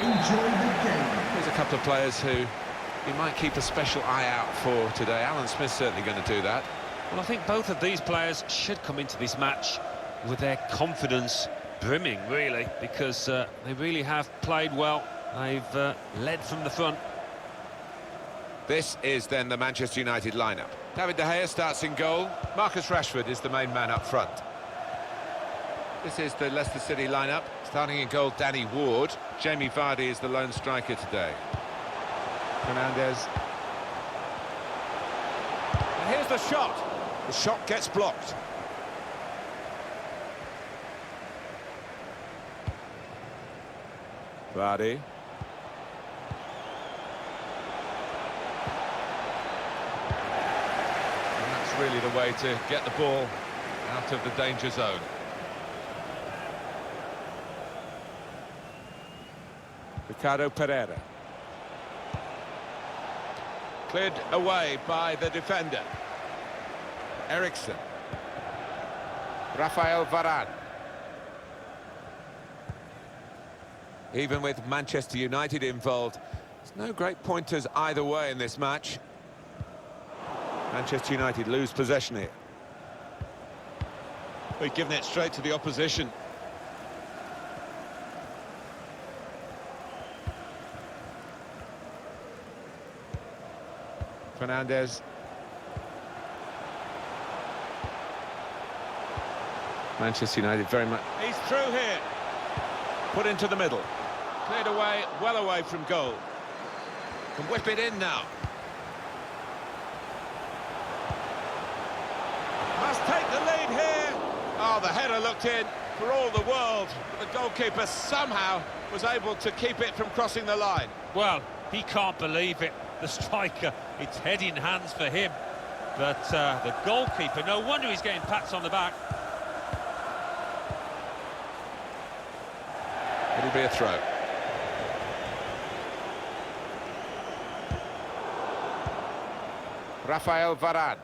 Enjoy the game. There's a couple of players who you might keep a special eye out for today. Alan Smith's certainly going to do that. Well, I think both of these players should come into this match with their confidence brimming, really, because they really have played well. They've led from the front. This is then the Manchester United lineup. David De Gea starts in goal. Marcus Rashford is the main man up front. This is the Leicester City lineup. Starting in goal, Danny Ward. Jamie Vardy is the lone striker today. Fernandes. And here's the shot. The shot gets blocked. Vardy. And that's really the way to get the ball out of the danger zone. Ricardo Pereira. Cleared away by the defender. Eriksen. Rafael Varane. Even with Manchester United involved, there's no great pointers either way in this match. Manchester United lose possession here. They've given it straight to the opposition. Fernandes. Manchester United very much... He's through here. Put into the middle. Cleared away, well away from goal. Can whip it in now. Must take the lead here. Oh, the header looked in for all the world. But the goalkeeper somehow was able to keep it from crossing the line. Well, he can't believe it. The striker, it's head in hands for him. But the goalkeeper, no wonder he's getting pats on the back. It'll be a throw. Rafael Varane.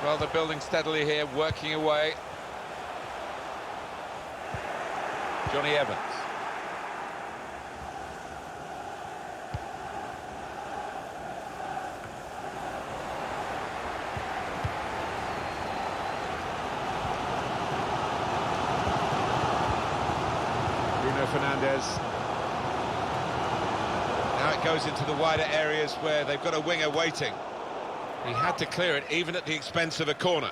Well, they're building steadily here, working away. Johnny Evans. Bruno Fernandes. Now it goes into the wider areas where they've got a winger waiting. He had to clear it, even at the expense of a corner.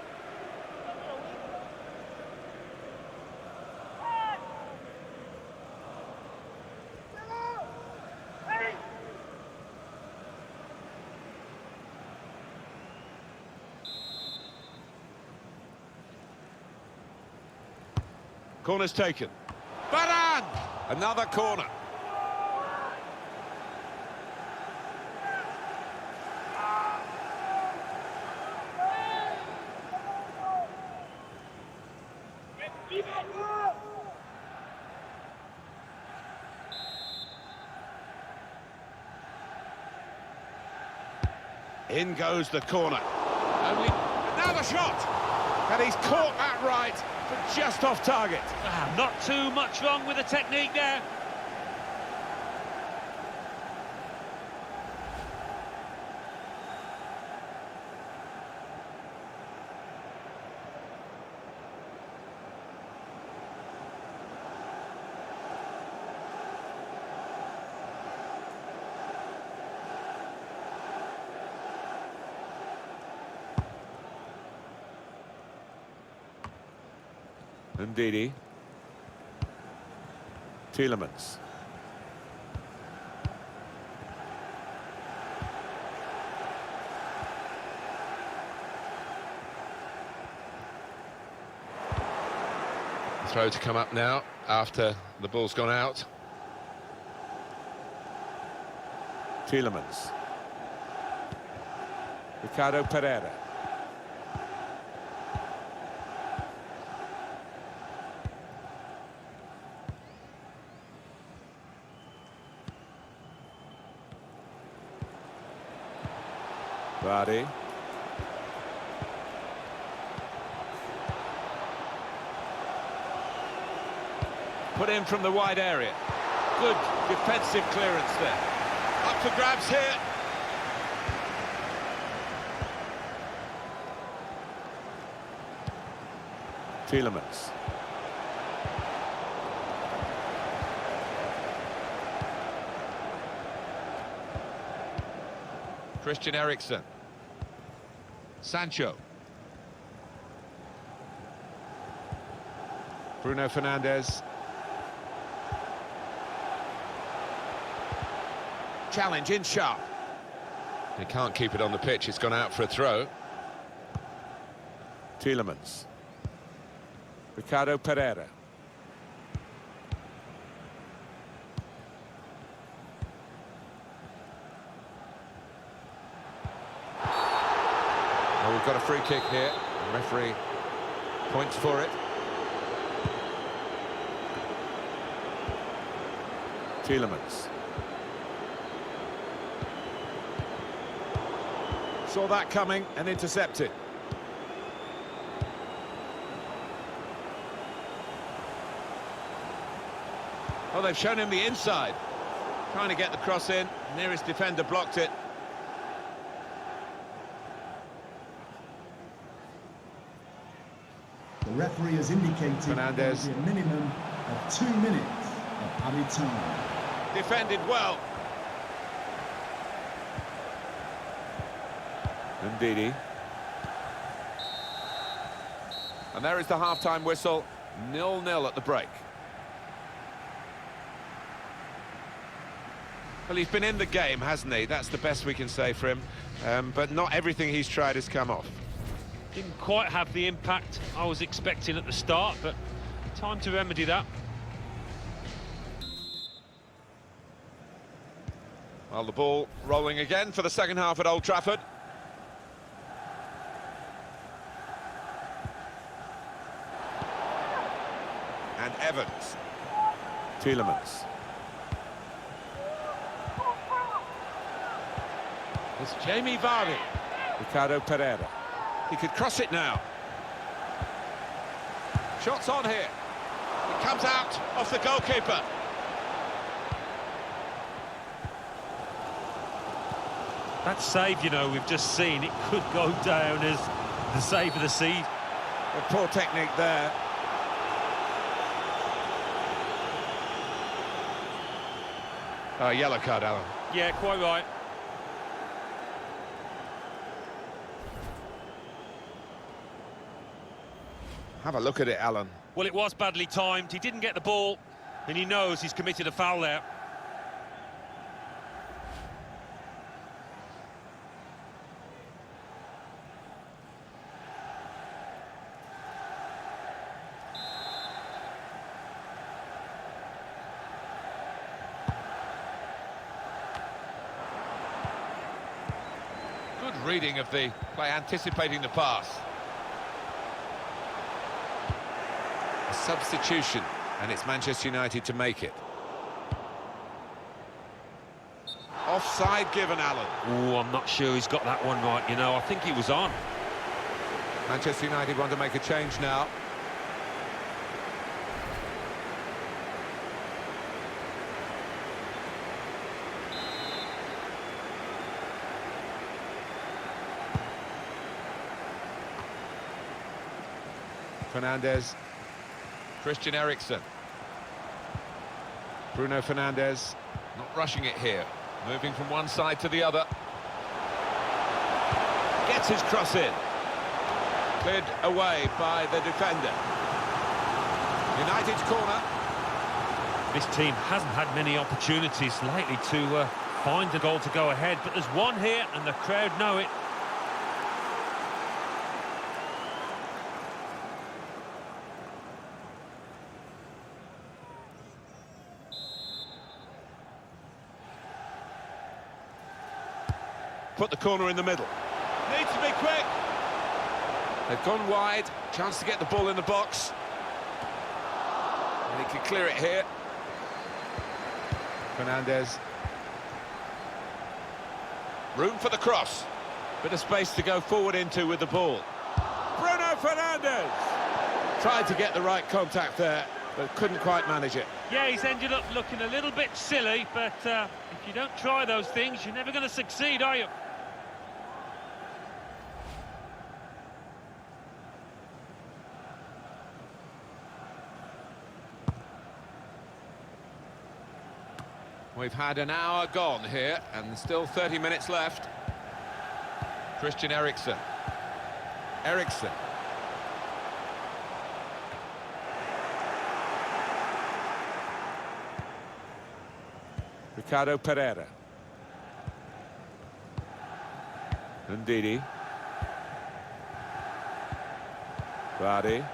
Corner's taken. Varane! Another corner. In goes the corner. Only now the shot! And he's caught that right, but just off target. Not too much wrong with the technique there. Ndidi. Tielemans. Throw to come up now after the ball's gone out. Tielemans. Ricardo Pereira. Vardy. Put in from the wide area. Good defensive clearance there. Up for grabs here. Tielemans. Christian Eriksen. Sancho. Bruno Fernandes. Challenge in sharp. He can't keep it on the pitch, it's gone out for a throw. Tielemans. Ricardo Pereira. Well, we've got a free kick here. The referee points for it. Tielemans. Saw that coming and intercepted. Oh, they've shown him the inside. Trying to get the cross in. Nearest defender blocked it. The referee has indicated Fernandes. there will be a minimum of 2 minutes of added time. Defended well. Ndidi. And there is the half-time whistle. 0-0 at the break. Well, he's been in the game, hasn't he? That's the best we can say for him. But not everything he's tried has come off. Didn't quite have the impact I was expecting at the start, but time to remedy that. Well, the ball rolling again for the second half at Old Trafford. And Evans. Tielemans. It's Jamie Vardy. Ricardo Pereira. He could cross it now. Shots on here. It comes out off the goalkeeper. That save, you know, we've just seen, it could go down as the save of the season. A poor technique there. Yellow card, Alan. Yeah, quite right. Have a look at it, Alan. Well, it was badly timed. He didn't get the ball, and he knows he's committed a foul there. Good reading of the play, anticipating the pass. A substitution, and it's Manchester United to make it. Offside given, Alan. Oh, I'm not sure he's got that one right, you know. I think he was on. Manchester United want to make a change now. Fernandes. Christian Eriksen. Bruno Fernandes. Not rushing it here. Moving from one side to the other. Gets his cross in. Cleared away by the defender. United's corner. This team hasn't had many opportunities lately to find a goal to go ahead, but there's one here and the crowd know it. Put the corner in the middle. Needs to be quick. They've gone wide. Chance to get the ball in the box. And he can clear it here. Fernandes. Room for the cross. Bit of space to go forward into with the ball. Bruno Fernandes. Tried to get the right contact there. but couldn't quite manage it. Yeah, he's ended up looking a little bit silly, but if you don't try those things, you're never going to succeed, are you? We've had an hour gone here, and still 30 minutes left. Christian Eriksen. Eriksen. Ricardo Pereira. Ndidi. Vardy.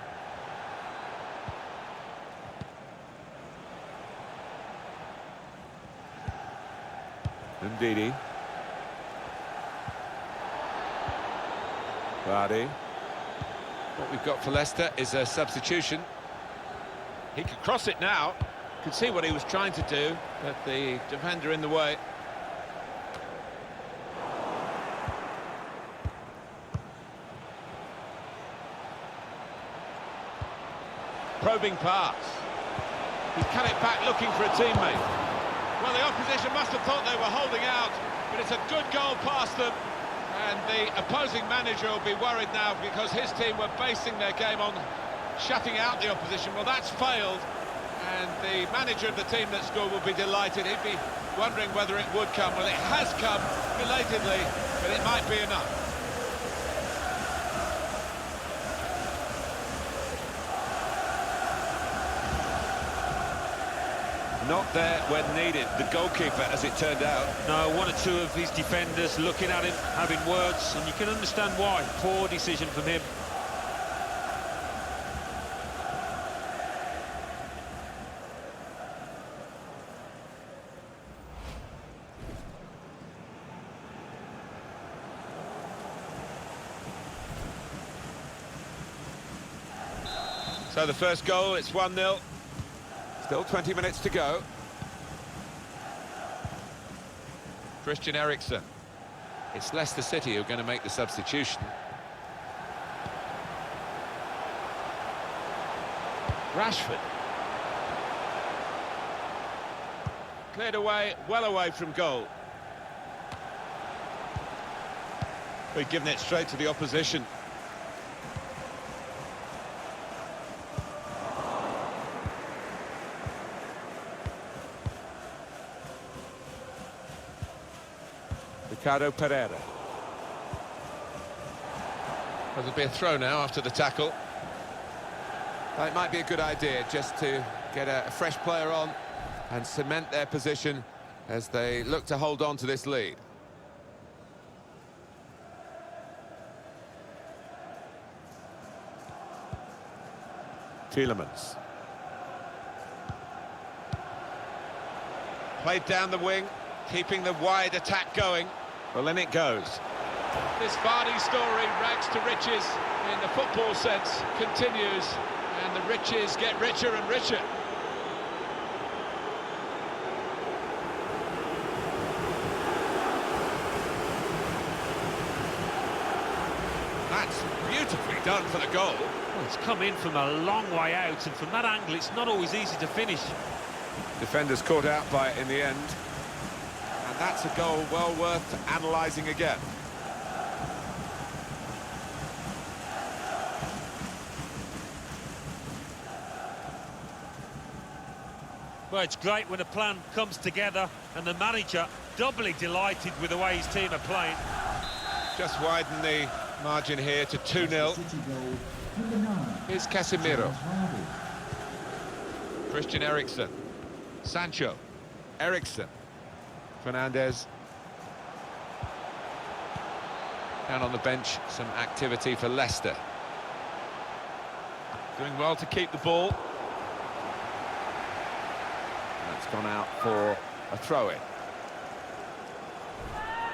Ndidi. Vardy. What we've got for Leicester is a substitution. He could cross it now. Could see what he was trying to do, but the defender in the way. Probing pass. He's cut it back looking for a teammate. Well, the opposition must have thought they were holding out, but it's a good goal past them. And the opposing manager will be worried now because his team were basing their game on shutting out the opposition. Well, that's failed. And the manager of the team that scored will be delighted. He'd be wondering whether it would come. Well, it has come belatedly, but it might be enough. Not there when needed, the goalkeeper, as it turned out. No, one or two of his defenders looking at him, having words, and you can understand why. Poor decision from him. So the first goal, it's 1-0. Still 20 minutes to go. Christian Eriksen. It's Leicester City who are going to make the substitution. Rashford. Cleared away, well away from goal. We've given it straight to the opposition. Ricardo Pereira. Well, there'll be a throw now after the tackle. Well, it might be a good idea just to get a fresh player on and cement their position as they look to hold on to this lead. Tielemans. Played down the wing, keeping the wide attack going. Well, in it goes. This Vardy story, rags to riches in the football sense, continues, and the riches get richer and richer. That's beautifully done for the goal. Well, it's come in from a long way out, and from that angle, it's not always easy to finish. Defenders caught out by it in the end. And that's a goal well worth analysing again. Well, it's great when a plan comes together, and the manager doubly delighted with the way his team are playing. Just widen the margin here to 2-0. Here's Casemiro. Christian Eriksen. Sancho. Eriksen. Fernandes. Down on the bench, some activity for Leicester. Doing well to keep the ball. That's gone out for a throw-in.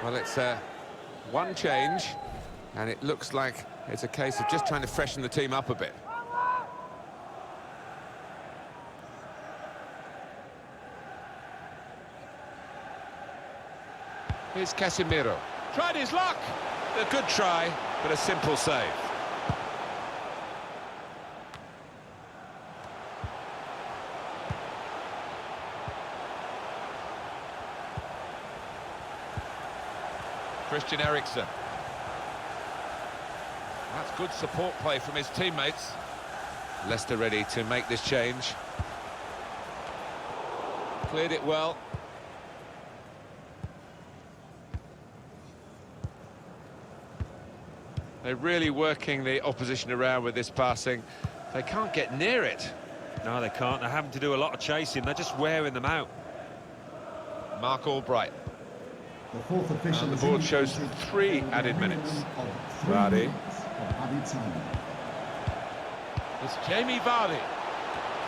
Well, it's one change, and it looks like it's a case of just trying to freshen the team up a bit. Here's Casemiro. Tried his luck. A good try, but a simple save. Christian Eriksen. That's good support play from his teammates. Leicester ready to make this change. Cleared it well. They're really working the opposition around with this passing. They can't get near it. No, they can't. They're having to do a lot of chasing. They're just wearing them out. Mark Albright. The fourth official. And the board shows 3 added minutes. Vardy. It's Jamie Vardy.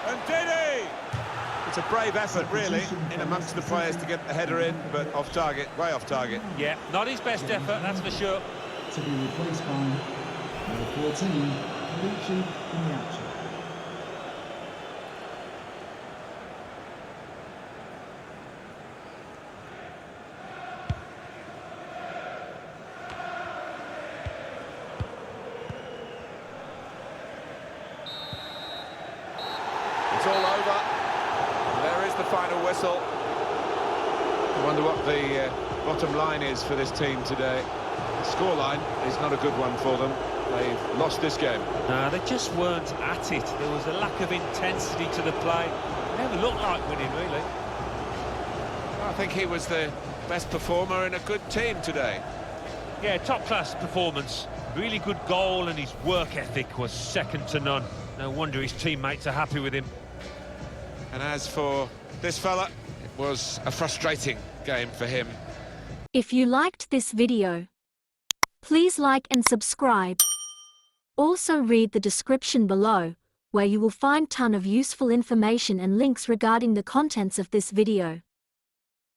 And Diddy! It's a brave effort, really, in amongst the players to get the header in, but off target, way off target. Yeah, not his best effort, that's for sure. To be replaced by number 14, Kalichi in the action. It's all over. There is the final whistle. I wonder what the bottom line is for this team today. The scoreline is not a good one for them. They've lost this game. No, they just weren't at it. There was a lack of intensity to the play. It never looked like winning, really. I think he was the best performer in a good team today. Yeah, top-class performance. Really good goal, and his work ethic was second to none. No wonder his teammates are happy with him. And as for this fella, it was a frustrating game for him. If you liked this video, please like and subscribe. Also read the description below, where you will find ton of useful information and links regarding the contents of this video.